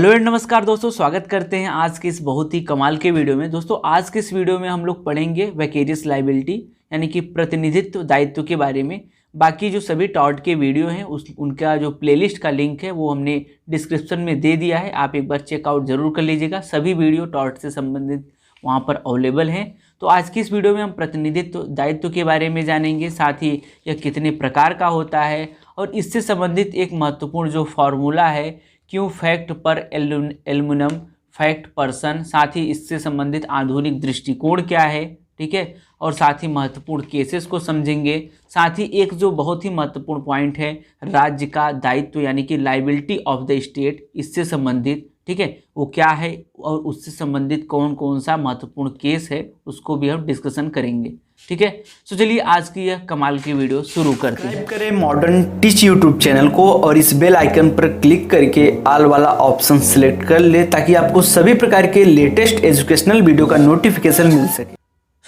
Hello and नमस्कार दोस्तों, स्वागत करते हैं आज के इस बहुत ही कमाल के वीडियो में। दोस्तों आज के इस वीडियो में हम लोग पढ़ेंगे विकेरियस लायबिलिटी यानी कि प्रतिनिधित्व दायित्व के बारे में। बाकी जो सभी टॉट के वीडियो हैं उनका जो प्लेलिस्ट का लिंक है वो हमने डिस्क्रिप्शन में दे दिया है, आप एक बार चेकआउट जरूर कर लीजिएगा। सभी वीडियो टॉट से संबंधित वहाँ पर अवेलेबल हैं। तो आज की इस वीडियो में हम प्रतिनिधित्व दायित्व के बारे में जानेंगे, साथ ही यह कितने प्रकार का होता है और इससे संबंधित एक महत्वपूर्ण जो फॉर्मूला है क्यों फैक्ट पर एल्युमिनियम फैक्ट पर्सन, साथ ही इससे संबंधित आधुनिक दृष्टिकोण क्या है, ठीक है, और साथ ही महत्वपूर्ण केसेस को समझेंगे। साथ ही एक जो बहुत ही महत्वपूर्ण पॉइंट है राज्य का दायित्व यानी कि लायबिलिटी ऑफ द स्टेट, इससे संबंधित, ठीक है, वो क्या है और उससे संबंधित कौन कौन सा महत्वपूर्ण केस है उसको भी हम डिस्कशन करेंगे, ठीक है। तो चलिए आज की यह कमाल की वीडियो शुरू करते हैं। सब्सक्राइब करें मॉडर्न टीच यूट्यूब चैनल को और इस बेल आइकन पर क्लिक करके ऑल वाला ऑप्शन सिलेक्ट कर ले ताकि आपको सभी प्रकार के लेटेस्ट एजुकेशनल वीडियो का नोटिफिकेशन मिल सके।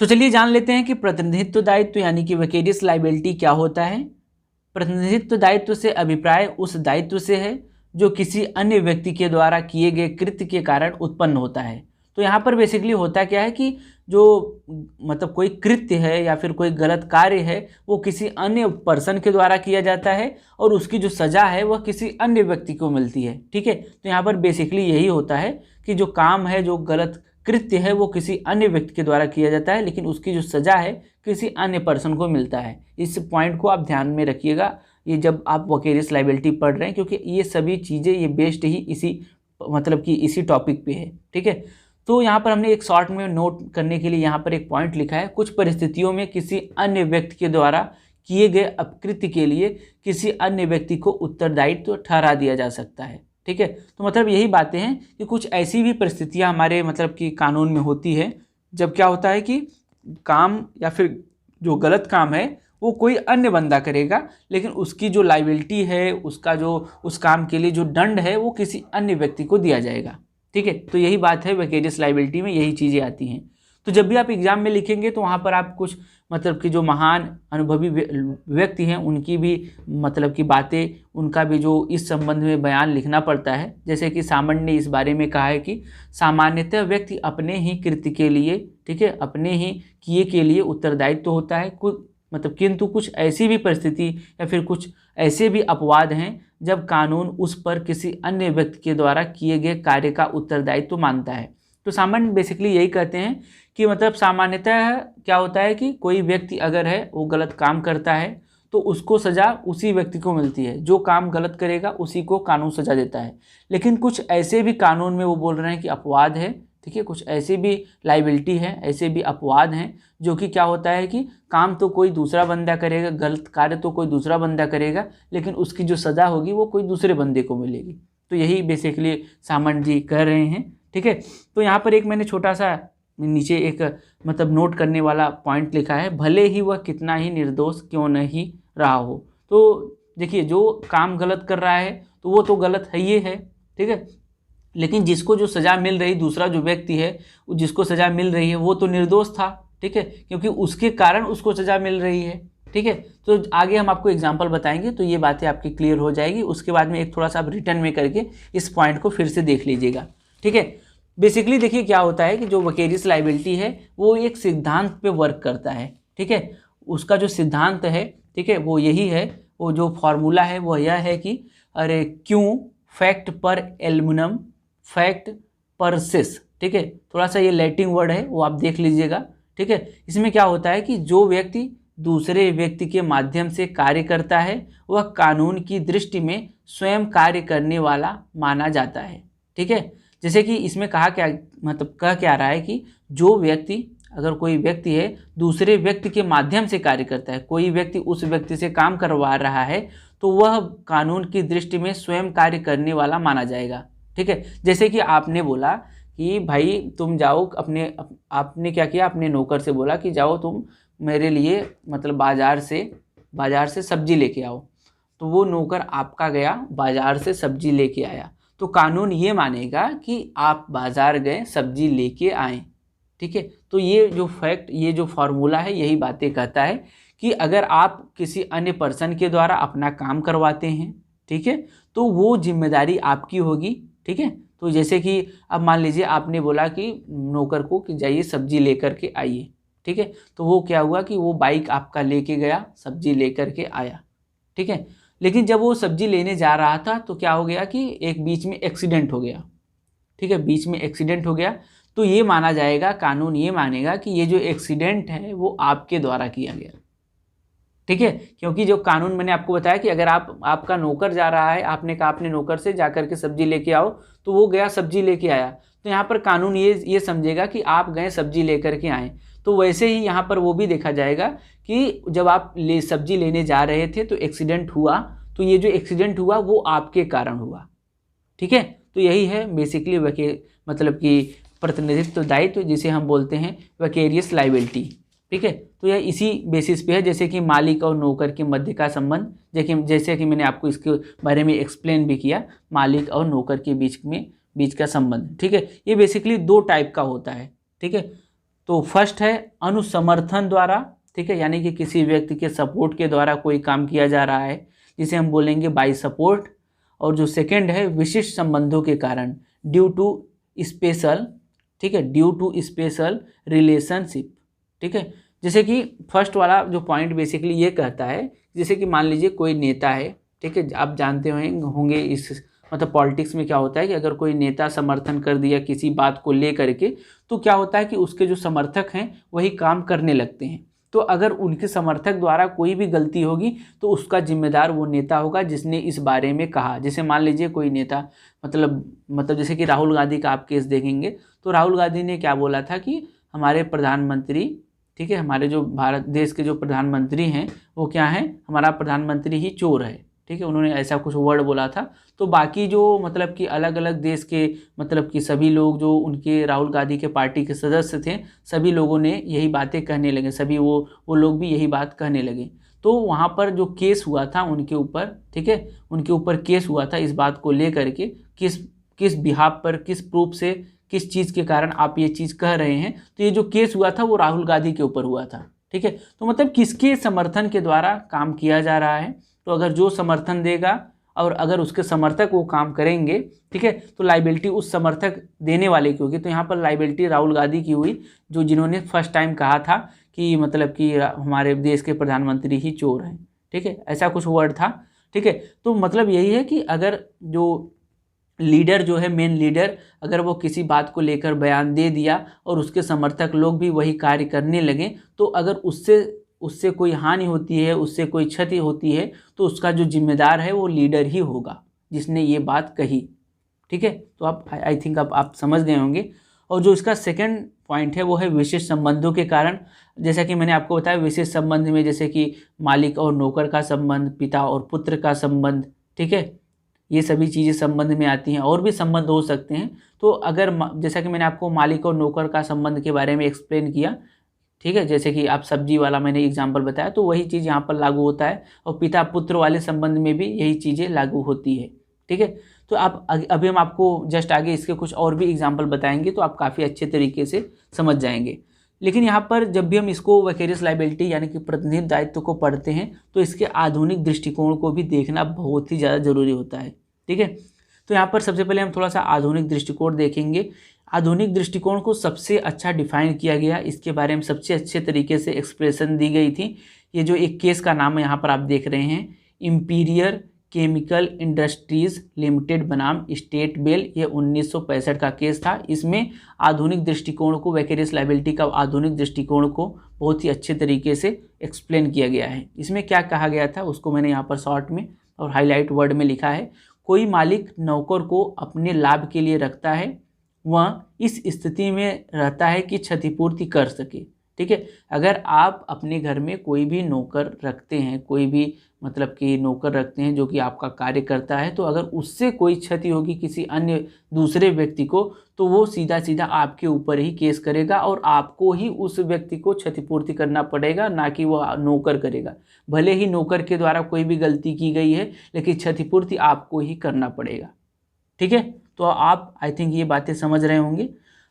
तो चलिए जान लेते हैं कि प्रतिनिधित्व दायित्व यानी कि विकेरियस लायबिलिटी क्या होता है। प्रतिनिधित्व दायित्व से अभिप्राय उस दायित्व से है जो किसी अन्य व्यक्ति के द्वारा किए गए कृत्य के कारण उत्पन्न होता है। तो यहाँ पर बेसिकली होता क्या है कि जो मतलब कोई कृत्य है या फिर कोई गलत कार्य है वो किसी अन्य पर्सन के द्वारा किया जाता है और उसकी जो सज़ा है वह किसी अन्य व्यक्ति को मिलती है, ठीक है। तो यहाँ पर बेसिकली यही होता है कि जो काम है, जो गलत कृत्य है वो किसी अन्य व्यक्ति के द्वारा किया जाता है, लेकिन उसकी जो सज़ा है किसी अन्य पर्सन को मिलता है। इस पॉइंट को आप ध्यान में रखिएगा ये जब आप विकेरियस लायबिलिटी पढ़ रहे हैं, क्योंकि ये सभी चीज़ें ये बेस्ड ही इसी मतलब कि इसी टॉपिक पे है, ठीक है। तो यहाँ पर हमने एक शॉर्ट में नोट करने के लिए यहाँ पर एक पॉइंट लिखा है, कुछ परिस्थितियों में किसी अन्य व्यक्ति के द्वारा किए गए अपकृत्य के लिए किसी अन्य व्यक्ति को उत्तरदायित्व ठहरा दिया जा सकता है, ठीक है। तो मतलब यही बातें हैं कि कुछ ऐसी भी परिस्थितियाँ हमारे मतलब कि कानून में होती है जब क्या होता है कि काम या फिर जो गलत काम है वो कोई अन्य बंदा करेगा, लेकिन उसकी जो लायबिलिटी है, उसका जो उस काम के लिए जो दंड है वो किसी अन्य व्यक्ति को दिया जाएगा, ठीक है। तो यही बात है विकेरियस लायबिलिटी में, यही चीज़ें आती हैं। तो जब भी आप एग्जाम में लिखेंगे तो वहाँ पर आप कुछ मतलब कि जो महान अनुभवी व्यक्ति हैं उनकी भी मतलब की बातें, उनका भी जो इस संबंध में बयान लिखना पड़ता है। जैसे कि सामंत ने इस बारे में कहा है कि सामान्यतः व्यक्ति अपने ही कृत्य के लिए, ठीक है, अपने ही किए के लिए उत्तरदायित्व होता है, मतलब किंतु कुछ ऐसी भी परिस्थिति या फिर कुछ ऐसे भी अपवाद हैं जब कानून उस पर किसी अन्य व्यक्ति के द्वारा किए गए कार्य का उत्तरदायित्व मानता है। तो सामान्य बेसिकली यही कहते हैं कि मतलब सामान्यतः क्या होता है कि कोई व्यक्ति अगर है वो गलत काम करता है तो उसको सज़ा उसी व्यक्ति को मिलती है, जो काम गलत करेगा उसी को कानून सज़ा देता है। लेकिन कुछ ऐसे भी कानून में वो बोल रहे हैं कि अपवाद है, ठीक है, कुछ ऐसे भी लायबिलिटी है, ऐसे भी अपवाद हैं जो कि क्या होता है कि काम तो कोई दूसरा बंदा करेगा, गलत कार्य तो कोई दूसरा बंदा करेगा, लेकिन उसकी जो सज़ा होगी वो कोई दूसरे बंदे को मिलेगी। तो यही बेसिकली सामंत जी कह रहे हैं, ठीक है। तो यहाँ पर एक मैंने छोटा सा नीचे एक मतलब नोट करने वाला पॉइंट लिखा है, भले ही वह कितना ही निर्दोष क्यों नहीं रहा हो। तो देखिए जो काम गलत कर रहा है तो वो तो गलत है ही है, ठीक है, लेकिन जिसको जो सज़ा मिल रही, दूसरा जो व्यक्ति है जिसको सज़ा मिल रही है वो तो निर्दोष था, ठीक है, क्योंकि उसके कारण उसको सज़ा मिल रही है, ठीक है। तो आगे हम आपको एग्जांपल बताएंगे तो ये बातें आपकी क्लियर हो जाएगी। उसके बाद में एक थोड़ा सा आप रिटर्न में करके इस पॉइंट को फिर से देख लीजिएगा, ठीक है। बेसिकली देखिए क्या होता है कि जो विकेरियस लायबिलिटी है वो एक सिद्धांत पे वर्क करता है, ठीक है। उसका जो सिद्धांत है, ठीक है, वो यही है, वो जो फॉर्मूला है वो यह है कि अरे क्यों फैक्ट पर एल्युमिनियम फैक्ट परसिस, ठीक है। थोड़ा सा ये लैटिन वर्ड है वो आप देख लीजिएगा, ठीक है। इसमें क्या होता है कि जो व्यक्ति दूसरे व्यक्ति के माध्यम से कार्य करता है वह कानून की दृष्टि में स्वयं कार्य करने वाला माना जाता है, ठीक है। जैसे कि इसमें कहा क्या मतलब कह क्या रहा है कि जो व्यक्ति, अगर कोई व्यक्ति है दूसरे व्यक्ति के माध्यम से कार्य करता है, कोई व्यक्ति उस व्यक्ति से काम करवा रहा है तो वह कानून की दृष्टि में स्वयं कार्य करने वाला माना जाएगा, ठीक है। जैसे कि आपने बोला कि भाई तुम जाओ आपने क्या किया, अपने नौकर से बोला कि जाओ तुम मेरे लिए मतलब बाज़ार से सब्जी लेके आओ, तो वो नौकर आपका गया बाज़ार से सब्जी लेके आया, तो कानून ये मानेगा कि आप बाज़ार गए सब्जी लेके आए, ठीक है। तो ये जो फैक्ट, ये जो फार्मूला है यही बातें कहता है कि अगर आप किसी अन्य पर्सन के द्वारा अपना काम करवाते हैं, ठीक है, तो वो जिम्मेदारी आपकी होगी, ठीक है। तो जैसे कि अब मान लीजिए आपने बोला कि नौकर को कि जाइए सब्जी लेकर के आइए, ठीक है, तो वो क्या हुआ कि वो बाइक आपका लेके गया, सब्जी लेकर के आया, ठीक है। लेकिन जब वो सब्जी लेने जा रहा था तो क्या हो गया कि एक बीच में एक्सीडेंट हो गया, ठीक है, बीच में एक्सीडेंट हो गया, तो ये माना जाएगा, कानून ये मानेगा कि ये जो एक्सीडेंट है वो आपके द्वारा किया गया, ठीक है। क्योंकि जो कानून मैंने आपको बताया कि अगर आपका नौकर जा रहा है, आपने कहा अपने नौकर से जाकर के सब्जी लेके आओ, तो वो गया सब्जी लेके आया, तो यहाँ पर कानून ये समझेगा कि आप गए सब्जी लेकर के आए। तो वैसे ही यहाँ पर वो भी देखा जाएगा कि जब आप सब्जी लेने जा रहे थे तो एक्सीडेंट हुआ, तो ये जो एक्सीडेंट हुआ वो आपके कारण हुआ, ठीक है। तो यही है बेसिकली मतलब कि प्रतिनिधित्व दायित्व, जिसे हम बोलते हैं विकेरियस लायबिलिटी, ठीक है। तो यह इसी बेसिस पे है, जैसे कि मालिक और नौकर के मध्य का संबंध, जैसे कि मैंने आपको इसके बारे में एक्सप्लेन भी किया, मालिक और नौकर के बीच का संबंध, ठीक है। ये बेसिकली 2 टाइप का होता है, ठीक है। तो फर्स्ट है अनुसमर्थन द्वारा, ठीक है, यानी कि किसी व्यक्ति के सपोर्ट के द्वारा कोई काम किया जा रहा है, जिसे हम बोलेंगे बाय सपोर्ट। और जो सेकंड है विशिष्ट संबंधों के कारण, ड्यू टू स्पेशल, ठीक है, ड्यू टू स्पेशल रिलेशनशिप, ठीक है। जैसे कि फर्स्ट वाला जो पॉइंट बेसिकली ये कहता है, जैसे कि मान लीजिए कोई नेता है, ठीक है, आप जानते होंगे इस मतलब पॉलिटिक्स में क्या होता है कि अगर कोई नेता समर्थन कर दिया किसी बात को ले करके, तो क्या होता है कि उसके जो समर्थक हैं वही काम करने लगते हैं। तो अगर उनके समर्थक द्वारा कोई भी गलती होगी तो उसका जिम्मेदार वो नेता होगा जिसने इस बारे में कहा। जैसे मान लीजिए कोई नेता मतलब जैसे कि राहुल गांधी का आप केस देखेंगे, तो राहुल गांधी ने क्या बोला था कि हमारे प्रधानमंत्री, ठीक है, हमारे जो भारत देश के जो प्रधानमंत्री हैं वो क्या हैं, हमारा प्रधानमंत्री ही चोर है, ठीक है, उन्होंने ऐसा कुछ वर्ड बोला था। तो बाकी जो मतलब कि अलग अलग देश के मतलब कि सभी लोग जो उनके राहुल गांधी के पार्टी के सदस्य थे, सभी लोगों ने यही बातें कहने लगे, सभी वो लोग भी यही बात कहने लगे। तो वहाँ पर जो केस हुआ था उनके ऊपर, ठीक है, उनके ऊपर केस हुआ था इस बात को लेकर के किस बिहाफ पर, किस प्रूफ से, किस चीज़ के कारण आप ये चीज़ कह रहे हैं। तो ये जो केस हुआ था वो राहुल गांधी के ऊपर हुआ था, ठीक है। तो मतलब किसके समर्थन के द्वारा काम किया जा रहा है, तो अगर जो समर्थन देगा और अगर उसके समर्थक वो काम करेंगे, ठीक है, तो लाइबिलिटी उस समर्थक देने वाले की होगी। तो यहाँ पर लाइबिलिटी राहुल गांधी की हुई, जो जिन्होंने फर्स्ट टाइम कहा था कि मतलब कि हमारे देश के प्रधानमंत्री ही चोर हैं, ठीक है, ऐसा कुछ वर्ड था, ठीक है। तो मतलब यही है कि अगर जो लीडर जो है, मेन लीडर, अगर वो किसी बात को लेकर बयान दे दिया और उसके समर्थक लोग भी वही कार्य करने लगे, तो अगर उससे कोई हानि होती है, उससे कोई क्षति होती है, तो उसका जो जिम्मेदार है वो लीडर ही होगा जिसने ये बात कही, ठीक है। तो आप आई थिंक आप समझ गए होंगे। और जो इसका सेकंड पॉइंट है वो है विशेष संबंधों के कारण। जैसा कि मैंने आपको बताया, विशेष संबंध में जैसे कि मालिक और नौकर का संबंध, पिता और पुत्र का संबंध, ठीक है, ये सभी चीज़ें संबंध में आती हैं। और भी संबंध हो सकते हैं। तो अगर जैसा कि मैंने आपको मालिक और नौकर का संबंध के बारे में एक्सप्लेन किया, ठीक है, जैसे कि आप सब्जी वाला मैंने एग्जांपल बताया, तो वही चीज़ यहाँ पर लागू होता है। और पिता पुत्र वाले संबंध में भी यही चीज़ें लागू होती है, ठीक है। तो आप अभी हम आपको जस्ट आगे इसके कुछ और भी एग्जांपल बताएंगे, तो आप काफ़ी अच्छे तरीके से समझ जाएंगे। लेकिन यहाँ पर जब भी हम इसको विकेरियस लायबिलिटी यानी कि प्रतिनिधित्व दायित्व को पढ़ते हैं, तो इसके आधुनिक दृष्टिकोण को भी देखना बहुत ही ज़्यादा जरूरी होता है, ठीक है। तो यहाँ पर सबसे पहले हम थोड़ा सा आधुनिक दृष्टिकोण देखेंगे। आधुनिक दृष्टिकोण को सबसे अच्छा डिफाइन किया गया, इसके बारे में सबसे अच्छे तरीके से एक्सप्रेशन दी गई थी। ये जो एक केस का नाम है यहाँ पर आप देख रहे हैं, इंपीरियर केमिकल इंडस्ट्रीज लिमिटेड बनाम स्टेट बेल, ये 1965 का केस था। इसमें आधुनिक दृष्टिकोण को, विकेरियस लायबिलिटी का आधुनिक दृष्टिकोण को बहुत ही अच्छे तरीके से एक्सप्लेन किया गया है। इसमें क्या कहा गया था उसको मैंने यहाँ पर शॉर्ट में और हाईलाइट वर्ड में लिखा है। कोई मालिक नौकर को अपने लाभ के लिए रखता है, वह इस स्थिति में रहता है कि क्षतिपूर्ति कर सके, ठीक है। अगर आप अपने घर में कोई भी नौकर रखते हैं, कोई भी मतलब कि नौकर रखते हैं जो कि आपका कार्य करता है, तो अगर उससे कोई क्षति होगी किसी अन्य दूसरे व्यक्ति को, तो वो सीधा सीधा आपके ऊपर ही केस करेगा और आपको ही उस व्यक्ति को क्षतिपूर्ति करना पड़ेगा, ना कि वो नौकर करेगा। भले ही नौकर के द्वारा कोई भी गलती की गई है, लेकिन क्षतिपूर्ति आपको ही करना पड़ेगा, ठीक है। तो आप आई थिंक ये बातें समझ रहे होंगे।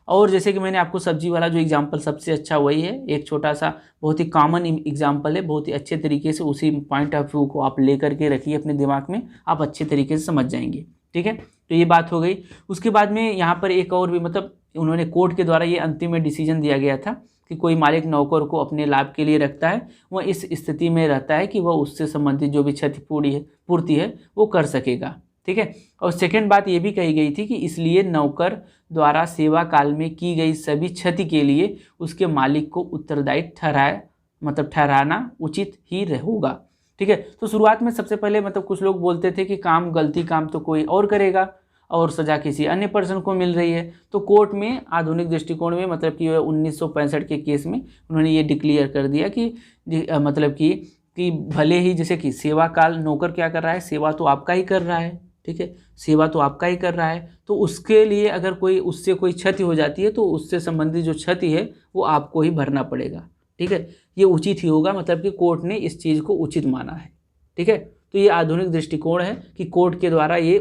और जैसे कि मैंने आपको सब्जी वाला जो एग्जांपल सबसे अच्छा वही है, एक छोटा सा बहुत ही कॉमन एग्जांपल है, बहुत ही अच्छे तरीके से उसी पॉइंट ऑफ व्यू को आप लेकर के रखिए अपने दिमाग में, आप अच्छे तरीके से समझ जाएंगे, ठीक है। तो ये बात हो गई। उसके बाद में यहाँ पर एक और भी मतलब उन्होंने कोर्ट के द्वारा ये अंतिम में डिसीजन दिया गया था कि कोई मालिक नौकर को अपने लाभ के लिए रखता है, वह इस स्थिति में रहता है कि वह उससे संबंधित जो भी क्षतिपूर्ति है वो कर सकेगा। ठीक है। और सेकेंड बात ये भी कही गई थी कि इसलिए नौकर द्वारा सेवा काल में की गई सभी क्षति के लिए उसके मालिक को उत्तरदायी ठहराना उचित ही होगा। ठीक है। तो शुरुआत में सबसे पहले मतलब कुछ लोग बोलते थे कि गलती काम तो कोई और करेगा और सज़ा किसी अन्य पर्सन को मिल रही है। तो कोर्ट में आधुनिक दृष्टिकोण में मतलब कि 1965 के केस में उन्होंने ये डिक्लेयर कर दिया कि मतलब कि भले ही जैसे कि सेवा काल नौकर क्या कर रहा है, सेवा तो आपका ही कर रहा है। ठीक है, सेवा तो आपका ही कर रहा है, तो उसके लिए अगर उससे कोई क्षति हो जाती है तो उससे संबंधित जो क्षति है वो आपको ही भरना पड़ेगा। ठीक है, ये उचित ही होगा, मतलब कि कोर्ट ने इस चीज़ को उचित माना है। ठीक है, तो ये आधुनिक दृष्टिकोण है कि कोर्ट के द्वारा ये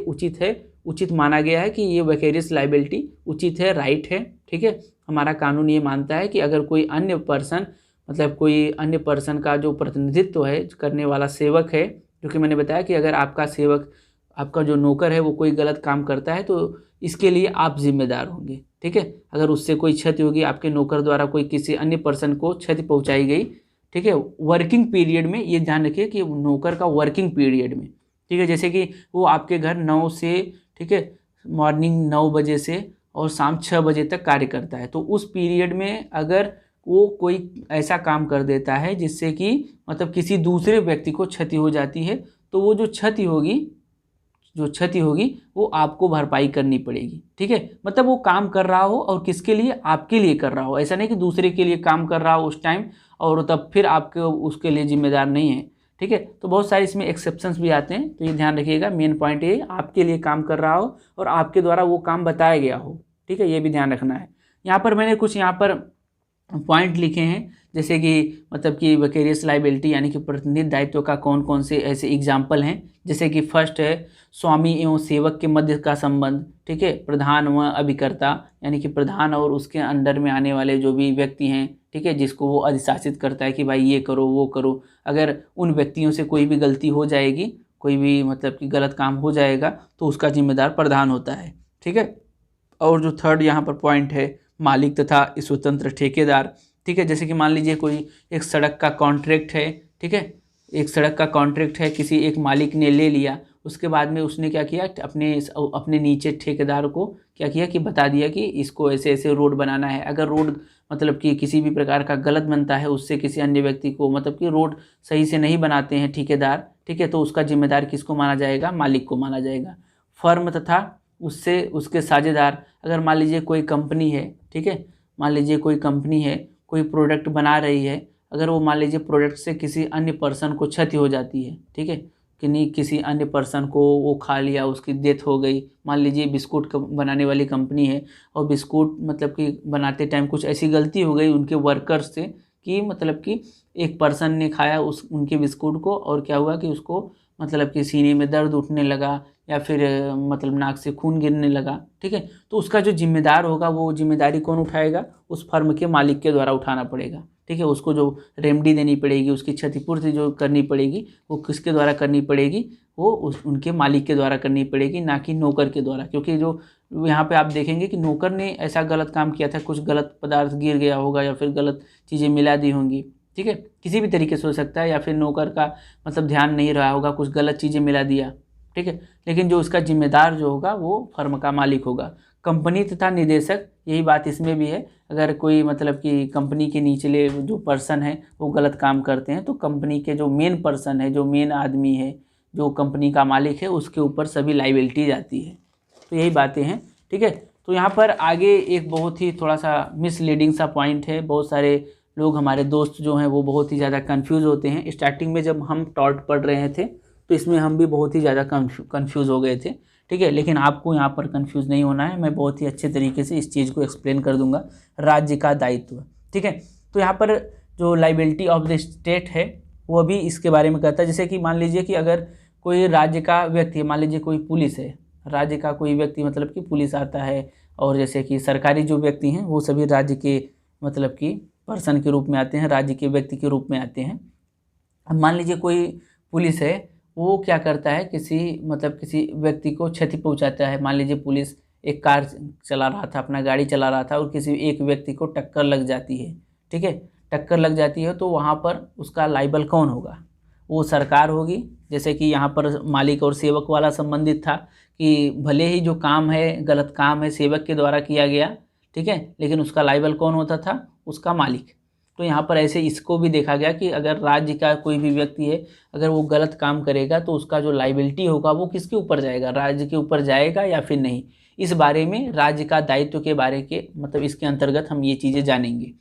उचित माना गया है कि ये विकेरियस लायबिलिटी उचित है, राइट है। ठीक है, हमारा कानून ये मानता है कि अगर कोई अन्य पर्सन का जो प्रतिनिधित्व है करने वाला सेवक है, जो कि मैंने बताया कि अगर आपका जो नौकर है वो कोई गलत काम करता है तो इसके लिए आप जिम्मेदार होंगे। ठीक है, अगर उससे कोई क्षति होगी, आपके नौकर द्वारा कोई किसी अन्य पर्सन को क्षति पहुंचाई गई, ठीक है, वर्किंग पीरियड में, ये ध्यान रखिए कि नौकर का वर्किंग पीरियड में, ठीक है, जैसे कि वो आपके घर 9 से, ठीक है, मॉर्निंग 9 बजे से और शाम 6 बजे तक कार्य करता है, तो उस पीरियड में अगर वो कोई ऐसा काम कर देता है जिससे कि मतलब किसी दूसरे व्यक्ति को क्षति हो जाती है, तो वो जो क्षति होगी वो आपको भरपाई करनी पड़ेगी। ठीक है, मतलब वो काम कर रहा हो और किसके लिए, आपके लिए कर रहा हो, ऐसा नहीं कि दूसरे के लिए काम कर रहा हो उस टाइम और तब फिर आपके उसके लिए जिम्मेदार नहीं है। ठीक है, तो बहुत सारे इसमें एक्सेप्शंस भी आते हैं, तो ये ध्यान रखिएगा। मेन पॉइंट ये आपके लिए काम कर रहा हो और आपके द्वारा वो काम बताया गया हो। ठीक है, ये भी ध्यान रखना है। यहाँ पर मैंने कुछ पॉइंट लिखे हैं, जैसे कि मतलब कि विकेरियस लायबिलिटी यानी कि प्रतिनिधित्व दायित्व का कौन कौन से ऐसे एग्जाम्पल हैं, जैसे कि फर्स्ट है स्वामी एवं सेवक के मध्य का संबंध। ठीक है, प्रधान व अभिकर्ता यानी कि प्रधान और उसके अंडर में आने वाले जो भी व्यक्ति हैं, ठीक है, जिसको वो अधिशासित करता है कि भाई ये करो वो करो, अगर उन व्यक्तियों से कोई भी गलती हो जाएगी, कोई भी मतलब कि गलत काम हो जाएगा तो उसका जिम्मेदार प्रधान होता है। ठीक है, और जो थर्ड यहाँ पर पॉइंट है मालिक तथा स्वतंत्र ठेकेदार। ठीक है, जैसे कि मान लीजिए कोई एक सड़क का कॉन्ट्रैक्ट है, ठीक है, एक सड़क का कॉन्ट्रैक्ट है, किसी एक मालिक ने ले लिया, उसके बाद में उसने क्या किया, अपने नीचे ठेकेदार को क्या किया कि बता दिया कि इसको ऐसे ऐसे रोड बनाना है। अगर रोड मतलब कि किसी भी प्रकार का गलत बनता है, उससे किसी अन्य व्यक्ति को मतलब कि रोड सही से नहीं बनाते हैं ठेकेदार, ठीक है, तो उसका जिम्मेदार किसको माना जाएगा, मालिक को माना जाएगा। फर्म तथा उससे उसके साझेदार, अगर मान लीजिए कोई कंपनी है, ठीक है, मान लीजिए कोई कंपनी है, कोई प्रोडक्ट बना रही है, अगर वो मान लीजिए प्रोडक्ट से किसी अन्य पर्सन को क्षति हो जाती है, ठीक है, कि नहीं किसी अन्य पर्सन को वो खा लिया, उसकी डेथ हो गई, मान लीजिए बिस्कुट बनाने वाली कंपनी है और बिस्कुट मतलब कि बनाते टाइम कुछ ऐसी गलती हो गई उनके वर्कर्स से कि मतलब कि एक पर्सन ने खाया उनके बिस्कुट को और क्या हुआ कि उसको मतलब कि सीने में दर्द उठने लगा या फिर मतलब नाक से खून गिरने लगा। ठीक है, तो उसका जो जिम्मेदार होगा वो जिम्मेदारी कौन उठाएगा, उस फर्म के मालिक के द्वारा उठाना पड़ेगा। ठीक है, उसको जो रेमेडी देनी पड़ेगी, उसकी क्षतिपूर्ति जो करनी पड़ेगी वो किसके द्वारा करनी पड़ेगी, वो उनके मालिक के द्वारा करनी पड़ेगी, ना कि नौकर के द्वारा। क्योंकि जो यहाँ पे आप देखेंगे कि नौकर ने ऐसा गलत काम किया था, कुछ गलत पदार्थ गिर गया होगा या फिर गलत चीज़ें मिला दी होंगी, ठीक है, किसी भी तरीके से हो सकता है, या फिर नौकर का मतलब ध्यान नहीं रहा होगा, कुछ गलत चीज़ें मिला दिया, ठीक है, लेकिन जो उसका जिम्मेदार जो होगा वो फर्म का मालिक होगा। कंपनी तथा निदेशक, यही बात इसमें भी है, अगर कोई मतलब कि कंपनी के निचले जो पर्सन है वो गलत काम करते हैं तो कंपनी के जो मेन पर्सन है, जो मेन आदमी है, जो कंपनी का मालिक है, उसके ऊपर सभी लायबिलिटी जाती है। तो यही बातें हैं। ठीक है, तो यहाँ पर आगे एक बहुत ही थोड़ा सा मिसलीडिंग सा पॉइंट है। बहुत सारे लोग, हमारे दोस्त जो हैं वो बहुत ही ज़्यादा कंफ्यूज होते हैं। स्टार्टिंग में जब हम टॉट पढ़ रहे थे तो इसमें हम भी बहुत ही ज़्यादा कंफ्यूज हो गए थे। ठीक है, लेकिन आपको यहाँ पर कंफ्यूज नहीं होना है, मैं बहुत ही अच्छे तरीके से इस चीज़ को एक्सप्लेन कर दूंगा। राज्य का दायित्व, ठीक है, तो यहाँ पर जो लायबिलिटी ऑफ द स्टेट है वो भी इसके बारे में कहता है। जैसे कि मान लीजिए कि अगर कोई राज्य का व्यक्ति, मान लीजिए कोई पुलिस है, राज्य का कोई व्यक्ति मतलब कि पुलिस आता है, और जैसे कि सरकारी जो व्यक्ति हैं वो सभी राज्य के मतलब कि पर्सन के रूप में आते हैं, राज्य के व्यक्ति के रूप में आते हैं। अब मान लीजिए कोई पुलिस है, वो क्या करता है, किसी व्यक्ति को क्षति पहुंचाता है। मान लीजिए पुलिस एक कार चला रहा था, अपना गाड़ी चला रहा था और किसी एक व्यक्ति को टक्कर लग जाती है, ठीक है, टक्कर लग जाती है, तो वहाँ पर उसका लाइबल कौन होगा? वो सरकार होगी। जैसे कि यहाँ पर मालिक और सेवक वाला संबंधित था कि भले ही जो काम है, गलत काम है, सेवक के द्वारा किया गया, ठीक है, लेकिन उसका लाइबल कौन होता था? उसका मालिक। तो यहाँ पर ऐसे इसको भी देखा गया कि अगर राज्य का कोई भी व्यक्ति है, अगर वो गलत काम करेगा तो उसका जो लाइबिलिटी होगा वो किसके ऊपर जाएगा? राज्य के ऊपर जाएगा या फिर नहीं। इस बारे में राज्य का दायित्व के बारे के इसके अंतर्गत हम ये चीज़ें जानेंगे।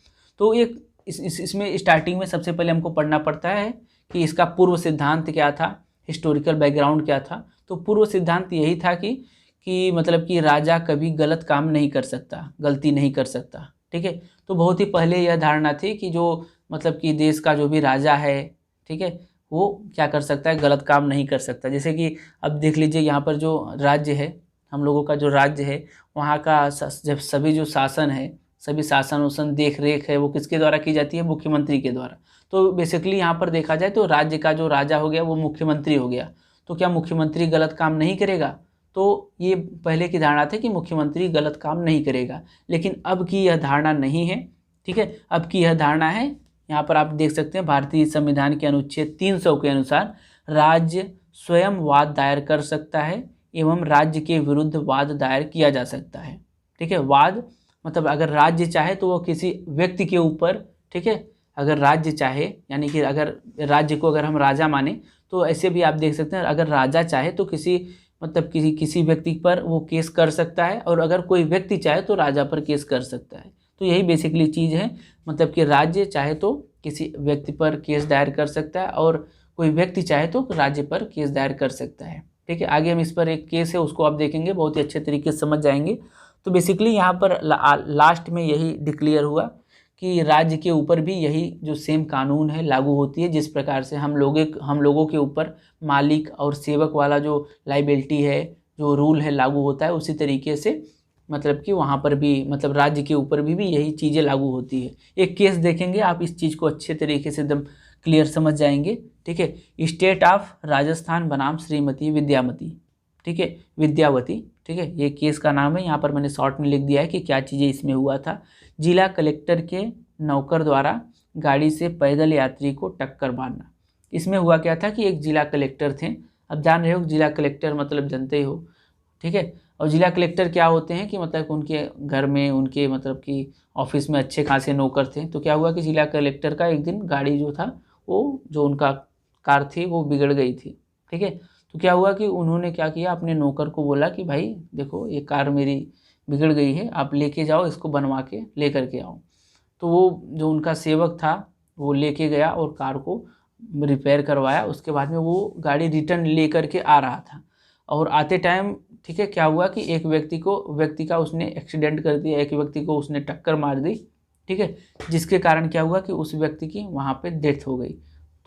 तो एक इसमें स्टार्टिंग में सबसे पहले हमको पढ़ना पड़ता है कि इसका पूर्व सिद्धांत क्या था, हिस्टोरिकल बैकग्राउंड क्या था। तो पूर्व सिद्धांत यही था कि कि राजा कभी गलत काम नहीं कर सकता, गलती नहीं कर सकता, ठीक है। तो बहुत ही पहले यह धारणा थी कि जो कि देश का जो भी राजा है, ठीक है, वो क्या कर सकता है? गलत काम नहीं कर सकता। जैसे कि अब देख लीजिए यहाँ पर जो राज्य है, हम लोगों का जो राज्य है, वहाँ का जब सभी जो शासन है, सभी शासन उसन देख रेख है, वो किसके द्वारा की जाती है? मुख्यमंत्री के द्वारा। तो बेसिकली यहाँ पर देखा जाए तो राज्य का जो राजा हो गया वो मुख्यमंत्री हो गया। तो क्या मुख्यमंत्री गलत काम नहीं करेगा? तो ये पहले की धारणा थी कि मुख्यमंत्री गलत काम नहीं करेगा, लेकिन अब की यह धारणा नहीं है, ठीक है। अब की यह धारणा है, यहाँ पर आप देख सकते हैं भारतीय संविधान के अनुच्छेद 300 के अनुसार राज्य स्वयं वाद दायर कर सकता है एवं राज्य के विरुद्ध वाद दायर किया जा सकता है, ठीक है। वाद अगर राज्य चाहे तो वो किसी व्यक्ति के ऊपर, ठीक है, अगर राज्य चाहे, यानी कि अगर राज्य को अगर हम राजा माने तो ऐसे भी आप देख सकते हैं, अगर राजा चाहे तो किसी व्यक्ति पर वो केस कर सकता है, और अगर कोई व्यक्ति चाहे तो राजा पर केस कर सकता है। तो यही बेसिकली चीज़ है, कि राज्य चाहे तो किसी व्यक्ति पर केस दायर कर सकता है और कोई व्यक्ति चाहे तो राज्य पर केस दायर कर सकता है, ठीक है। आगे हम इस पर एक केस है उसको आप देखेंगे, बहुत ही अच्छे तरीके से समझ जाएंगे। तो बेसिकली यहाँ पर लास्ट में यही डिक्लेयर हुआ कि राज्य के ऊपर भी यही जो सेम कानून है लागू होती है, जिस प्रकार से हम लोगों के ऊपर मालिक और सेवक वाला जो लाइबिलिटी है, जो रूल है लागू होता है, उसी तरीके से कि वहाँ पर भी राज्य के ऊपर भी यही चीज़ें लागू होती है। एक केस देखेंगे, आप इस चीज़ को अच्छे तरीके से एकदम क्लियर समझ जाएंगे, ठीक है। स्टेट ऑफ राजस्थान बनाम श्रीमती विद्यावती, ठीक है, विद्यावती, ठीक है, ये केस का नाम है। यहाँ पर मैंने शॉर्ट में लिख दिया है कि क्या चीज़ें इसमें हुआ था। जिला कलेक्टर के नौकर द्वारा गाड़ी से पैदल यात्री को टक्कर मारना। इसमें हुआ क्या था कि एक जिला कलेक्टर थे, अब जान रहे हो जिला कलेक्टर जानते ही हो, ठीक है। और जिला कलेक्टर क्या होते हैं कि उनके घर में, उनके कि ऑफिस में अच्छे खासे नौकर थे। तो क्या हुआ कि जिला कलेक्टर का एक दिन गाड़ी जो था, वो जो उनका कार थी वो बिगड़ गई थी, ठीक है। तो क्या हुआ कि उन्होंने क्या किया, अपने नौकर को बोला कि भाई देखो ये कार मेरी बिगड़ गई है, आप लेके जाओ, इसको बनवा के लेकर के आओ। तो वो जो उनका सेवक था वो लेके गया और कार को रिपेयर करवाया। उसके बाद में वो गाड़ी रिटर्न ले करके आ रहा था, और आते टाइम, ठीक है, क्या हुआ कि एक व्यक्ति का उसने एक्सीडेंट कर दिया, एक व्यक्ति को उसने टक्कर मार दी, ठीक है, जिसके कारण क्या हुआ कि उस व्यक्ति की वहाँ पे डेथ हो गई।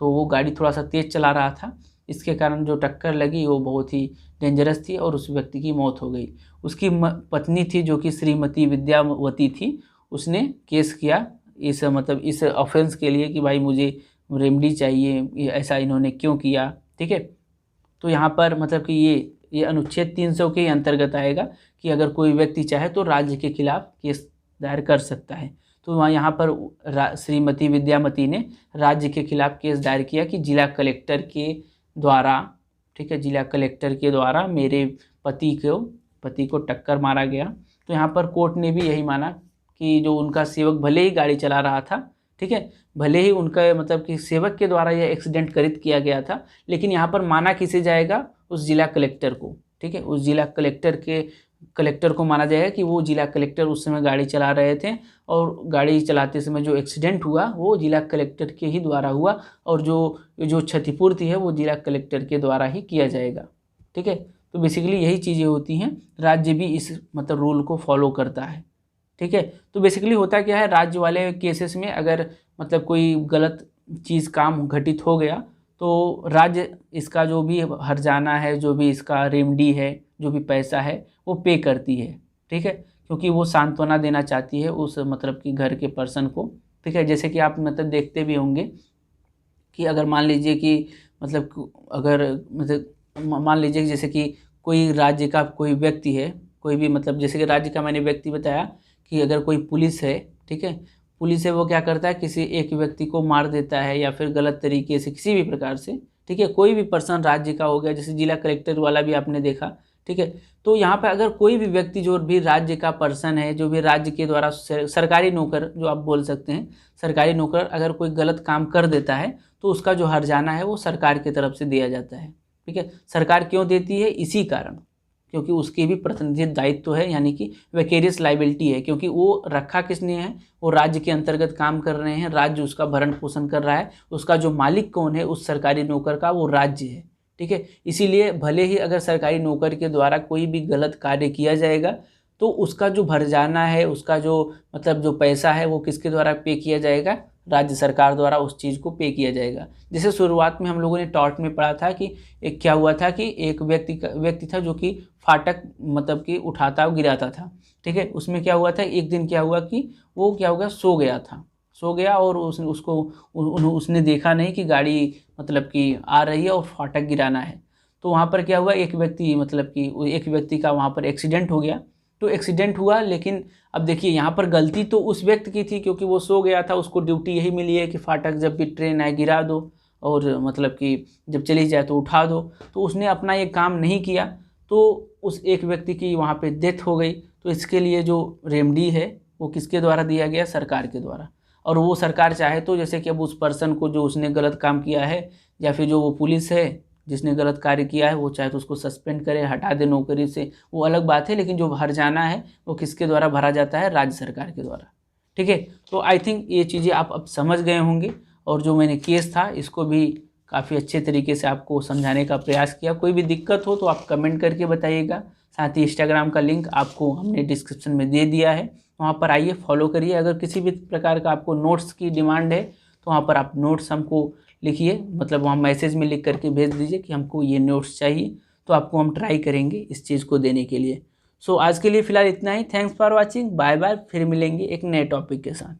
तो वो गाड़ी थोड़ा सा तेज़ चला रहा था, इसके कारण जो टक्कर लगी वो बहुत ही डेंजरस थी और उस व्यक्ति की मौत हो गई। उसकी पत्नी थी जो कि श्रीमती विद्यावती थी, उसने केस किया इस ऑफेंस के लिए कि भाई मुझे रेमडी चाहिए, ऐसा इन्होंने क्यों किया, ठीक है। तो यहाँ पर कि ये अनुच्छेद 300 के अंतर्गत आएगा कि अगर कोई व्यक्ति चाहे तो राज्य के खिलाफ केस दायर कर सकता है। तो यहाँ पर श्रीमती विद्यावती ने राज्य के खिलाफ केस दायर किया कि जिला कलेक्टर के द्वारा, ठीक है, जिला कलेक्टर के द्वारा मेरे पति को टक्कर मारा गया। तो यहाँ पर कोर्ट ने भी यही माना कि जो उनका सेवक भले ही गाड़ी चला रहा था, ठीक है, भले ही उनका कि सेवक के द्वारा यह एक्सीडेंट करित किया गया था, लेकिन यहाँ पर माना किसे जाएगा? उस जिला कलेक्टर को, ठीक है, उस जिला कलेक्टर को माना जाएगा कि वो जिला कलेक्टर उस समय गाड़ी चला रहे थे और गाड़ी चलाते समय जो एक्सीडेंट हुआ वो जिला कलेक्टर के ही द्वारा हुआ, और जो क्षतिपूर्ति है वो जिला कलेक्टर के द्वारा ही किया जाएगा, ठीक है। तो बेसिकली यही चीज़ें होती हैं, राज्य भी इस रूल को फॉलो करता है, ठीक है। तो बेसिकली होता क्या है, राज्य वाले केसेस में अगर कोई गलत चीज़ काम घटित हो गया तो राज्य इसका जो भी हर्जाना है, जो भी इसका रेमडी है, जो भी पैसा है वो पे करती है, ठीक है, क्योंकि वो सांत्वना देना चाहती है उस कि घर के पर्सन को, ठीक है। जैसे कि आप देखते भी होंगे कि अगर मान लीजिए कि अगर मान लीजिए जैसे कि कोई राज्य का कोई व्यक्ति है, कोई भी जैसे कि राज्य का मैंने व्यक्ति बताया कि अगर कोई पुलिस है, ठीक है, पुलिस है वो क्या करता है, किसी एक व्यक्ति को मार देता है या फिर गलत तरीके से किसी भी प्रकार से, ठीक है, कोई भी पर्सन राज्य का हो गया, जैसे जिला कलेक्टर वाला भी आपने देखा, ठीक है। तो यहाँ पे अगर कोई भी व्यक्ति जो भी राज्य का पर्सन है, जो भी राज्य के द्वारा सरकारी नौकर जो आप बोल सकते हैं, सरकारी नौकर अगर कोई गलत काम कर देता है तो उसका जो हर्जाना है वो सरकार की तरफ से दिया जाता है, ठीक है। सरकार क्यों देती है? इसी कारण, क्योंकि उसकी भी प्रतिनिधित्व दायित्व है, यानी कि विकेरियस लायबिलिटी है, क्योंकि वो रखा किसने है, वो राज्य के अंतर्गत काम कर रहे हैं, राज्य उसका भरण पोषण कर रहा है, उसका जो मालिक कौन है उस सरकारी नौकर का, वो राज्य है, ठीक है। इसीलिए भले ही अगर सरकारी नौकर के द्वारा कोई भी गलत कार्य किया जाएगा तो उसका जो भरजाना है, उसका जो जो पैसा है वो किसके द्वारा पे किया जाएगा? राज्य सरकार द्वारा उस चीज़ को पे किया जाएगा। जैसे शुरुआत में हम लोगों ने टॉट में पढ़ा था कि एक क्या हुआ था कि एक व्यक्ति था जो कि फाटक कि उठाता और गिराता था, ठीक है। उसमें क्या हुआ था, एक दिन क्या हुआ कि वो सो गया और उसने देखा नहीं कि गाड़ी कि आ रही है और फाटक गिराना है। तो वहाँ पर क्या हुआ, एक व्यक्ति का वहाँ पर एक्सीडेंट हो गया। तो एक्सीडेंट हुआ, लेकिन अब देखिए यहाँ पर गलती तो उस व्यक्ति की थी, क्योंकि वो सो गया था, उसको ड्यूटी यही मिली है कि फाटक जब भी ट्रेन आए गिरा दो और कि जब चली जाए तो उठा दो। तो उसने अपना ये काम नहीं किया, तो उस एक व्यक्ति की वहाँ पे डेथ हो गई। तो इसके लिए जो रेमडी है वो किसके द्वारा दिया गया? सरकार के द्वारा। और वो सरकार चाहे तो जैसे कि अब उस पर्सन को जो उसने गलत काम किया है, या फिर जो वो पुलिस है जिसने गलत कार्य किया है, वो चाहे तो उसको सस्पेंड करे, हटा दे नौकरी से, वो अलग बात है, लेकिन जो हर्जाना है वो किसके द्वारा भरा जाता है? राज्य सरकार के द्वारा, ठीक है। तो आई थिंक ये चीज़ें आप अब समझ गए होंगे, और जो मैंने केस था इसको भी काफ़ी अच्छे तरीके से आपको समझाने का प्रयास किया। कोई भी दिक्कत हो तो आप कमेंट करके बताइएगा। साथ ही इंस्टाग्राम का लिंक आपको हमने डिस्क्रिप्शन में दे दिया है, वहाँ पर आइए, फॉलो करिए। अगर किसी भी प्रकार का आपको नोट्स की डिमांड है तो वहाँ पर आप नोट्स हमको लिखिए, वहाँ मैसेज में लिख करके भेज दीजिए कि हमको ये नोट्स चाहिए, तो आपको हम ट्राई करेंगे इस चीज़ को देने के लिए। सो आज के लिए फ़िलहाल इतना ही। Thanks for watching, bye bye. फिर मिलेंगे एक नए टॉपिक के साथ।